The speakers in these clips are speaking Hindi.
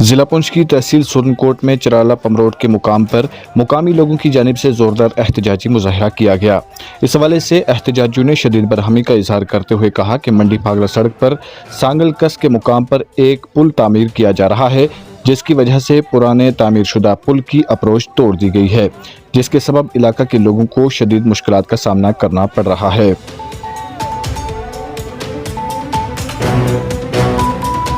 जिला पुंछ की तहसील सुरनकोट में चराला पमरोड के मुकाम पर मुकामी लोगों की जानिब से जोरदार एहतजाजी मुजाहरा किया गया। इस हवाले से एहतजाजियों ने शदीद बरहमी का इजहार करते हुए कहा कि मंडी फागला सड़क पर सांगल कस के मुकाम पर एक पुल तामीर किया जा रहा है, जिसकी वजह से पुराने तामीर शुदा पुल की अप्रोच तोड़ दी गई है, जिसके सबब इलाका के लोगों को शदीद मुश्किलात का सामना करना पड़ रहा है।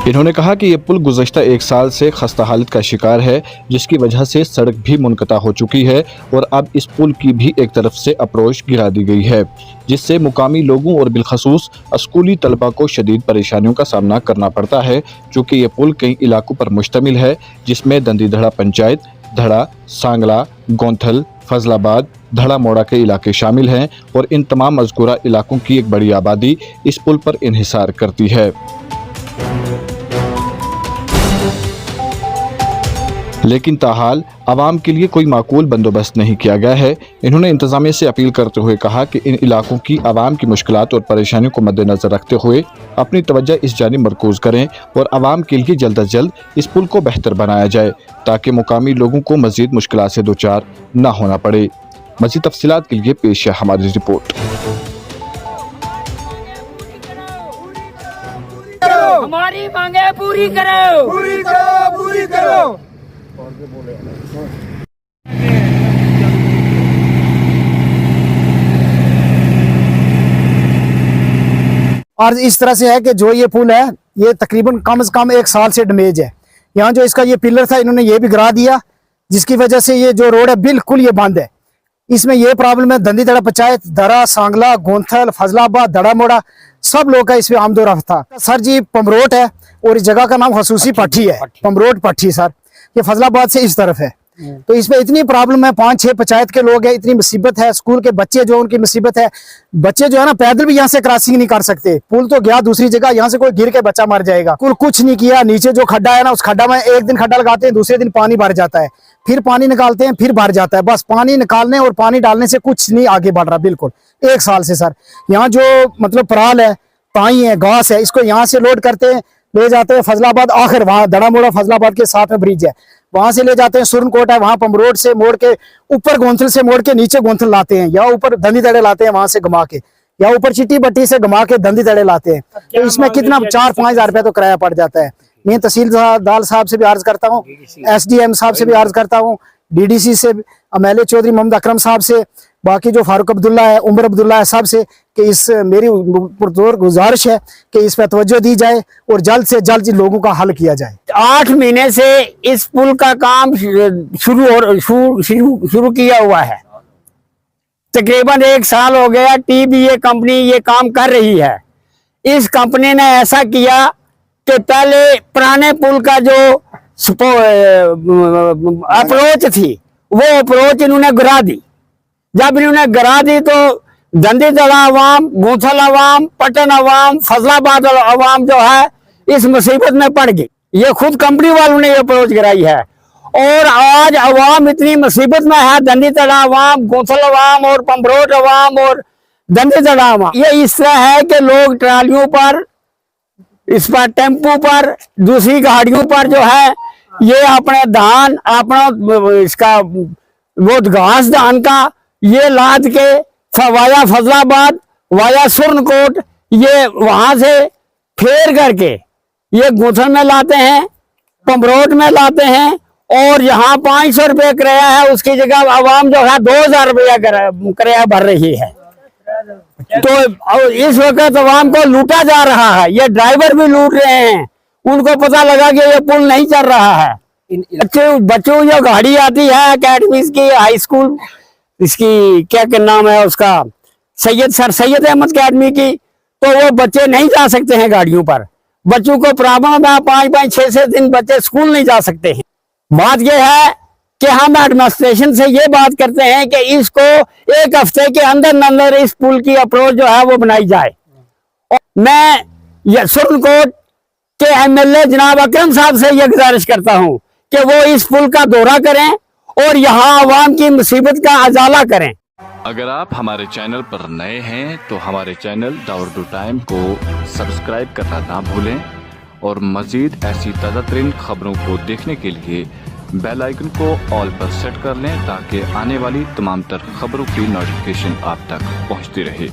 इन्होंने कहा कि यह पुल गुज़श्ता एक साल से खस्ता हालत का शिकार है, जिसकी वजह से सड़क भी मुनक़ता हो चुकी है और अब इस पुल की भी एक तरफ से अप्रोच गिरा दी गई है, जिससे मुकामी लोगों और बिलखसूस स्कूली तलबा को शदीद परेशानियों का सामना करना पड़ता है। चूँकि ये पुल कई इलाकों पर मुश्तमिल है, जिसमें दंदी धड़ा पंचायत, धड़ा, सांगला, गोंथल, फजलाबाद, धड़ा मोड़ा के इलाके शामिल हैं और इन तमाम मज़कूरा इलाकों की एक बड़ी आबादी इस पुल पर इन्हिसार करती है। लेकिन ताहाल आवाम के लिए कोई माकूल बंदोबस्त नहीं किया गया है। इन्होंने इंतजामिया से अपील करते हुए कहा कि इन इलाकों की आवाम की मुश्किलात और परेशानियों को मद्देनजर रखते हुए अपनी तवज्जो इस जानिब मरकूज करें और आवाम के लिए जल्द अज जल्द इस पुल को बेहतर बनाया जाए, ताकि मुकामी लोगों को मजीद मुश्किलात से दो चार न होना पड़े। मज़ीद तफसीलात के लिए पेश है हमारी रिपोर्ट। हमारी मांगे पूरी करो, पूरी करो, पूरी करो। और इस तरह से है कि जो ये पुल है ये तकरीबन कम से कम एक साल से डैमेज है। यहाँ जो इसका ये पिलर था इन्होंने ये भी गिरा दिया, जिसकी वजह से ये जो रोड है बिल्कुल ये बंद है। इसमें ये प्रॉब्लम है, दंदी धड़ा पंचायत, दरा, सांगला, गोंथल, फजलाबाद, धड़ा मोड़ा सब लोग का इसमें आमदो रफ्त था। सर जी पमरोट है और इस जगह का नाम खसूसी पट्टी है, पमरोट पट्टी सर। ये फजलाबाद से इस तरफ है, तो इसमें इतनी प्रॉब्लम है, 5-6 पंचायत के लोग हैं, इतनी मुसीबत है, स्कूल के बच्चे जो उनकी मुसीबत है। बच्चे जो है ना पैदल भी यहाँ से क्रॉसिंग नहीं कर सकते, पुल तो गया दूसरी जगह, यहाँ से कोई गिर के बच्चा मर जाएगा। कुछ नहीं किया, नीचे जो खड्डा है ना उस खड्डा में एक दिन खड्डा लगाते हैं, दूसरे दिन पानी भर जाता है, फिर पानी निकालते हैं, फिर भर जाता है। बस पानी निकालने और पानी डालने से कुछ नहीं आगे बढ़ रहा बिल्कुल एक साल से सर। यहाँ जो मतलब पराल है, ताई है, घास है, इसको यहाँ से लोड करते हैं, ले जाते हैं फजलाबाद, आखिर वहाँ धड़ा मोड़ा फजलाबाद के साथ में ब्रिज है, वहां से ले जाते हैं सुरनकोट है, वहां पमरोड से मोड़ के ऊपर गोंथल से मोड़ के नीचे गोंथल लाते हैं, या ऊपर दंदी तड़े लाते हैं वहां से घुमा के, या ऊपर चिट्टी बट्टी से घुमा के दंदी तड़े लाते हैं। तो इसमें कितना 4-5 हज़ार रुपया तो किराया पड़ जाता है। मैं तहसीलदार साहब से भी अर्ज करता हूँ, SDM साहब से भी अर्ज करता हूँ, DDC से MLA चौधरी मोहम्मद अकरम साहब से, बाकी जो फारूक अब्दुल्ला है, उमर अब्दुल्ला है, सब से कि इस मेरी पुरजोर गुजारिश है कि इस पर तवज्जो दी जाए और जल्द से जल्द लोगों का हल किया जाए। 8 महीने से इस पुल का काम शुरू किया हुआ है, तकरीबन 1 साल हो गया। TBA कंपनी ये काम कर रही है। इस कंपनी ने ऐसा किया कि पहले पुराने पुल का जो अप्रोच थी वो अप्रोच इन्होंने गिरा दी। जब इन्होंने गिरा दी तो दंदी दड़ा अवाम, गोंथल अवाम, पटन अवाम, फजलाबाद अवाम जो है इस मुसीबत में पड़ गई। ये खुद कंपनी वालों ने ये अप्रोच गिराई है और आज अवाम इतनी मुसीबत में है, दंदी दड़ा अवाम, गोंथल अवाम और पमरोट अवाम और दंदी दड़ा अवाम। ये इस तरह है कि लोग ट्रालियों पर, इस पर टेम्पो पर, दूसरी गाड़ियों पर जो है ये अपने धान, अपना इसका वो घास धान का ये लाद के वाया फजलाबाद, वाया सुरनकोट, ये वहां से फेर करके ये गोंथल में लाते हैं, पमरोट में लाते हैं और यहाँ 500 रुपये किराया है, उसकी जगह आवाम जो है 2000 रुपया किराया भर रही है। तो इस वक्त आवाम को लूटा जा रहा है, ये ड्राइवर भी लूट रहे हैं। उनको पता लगा कि ये पुल नहीं चल रहा है। बच्चों जो गाड़ी आती है अकेडमी की, हाई स्कूल, इसकी क्या नाम है उसका, सैयद अहमद अकेडमी की, तो वो बच्चे नहीं जा सकते हैं गाड़ियों पर। बच्चों को प्रॉब्लम है, 5-5, 6-6 दिन बच्चे स्कूल नहीं जा सकते हैं। बात यह है कि हम एडमिनिस्ट्रेशन से ये बात करते हैं कि इसको 1 हफ्ते के अंदर इस पुल की अप्रोच जो है वो बनाई जाए। और मैं सुरनकोट के MLA जनाब अकरम साहब से ये गुजारिश करता हूँ कि वो इस पुल का दौरा करें और यहाँ आवाम की मुसीबत का अजाला करें। अगर आप हमारे चैनल पर नए हैं तो हमारे चैनल द उर्दू टाइम को सब्सक्राइब करना ना भूलें और मज़ीद ऐसी ताज़ा तरीन खबरों को देखने के लिए बेल आइकन को ऑल पर सेट कर लें ताकि आने वाली तमाम तर खबरों की नोटिफिकेशन आप तक पहुंचती रहे।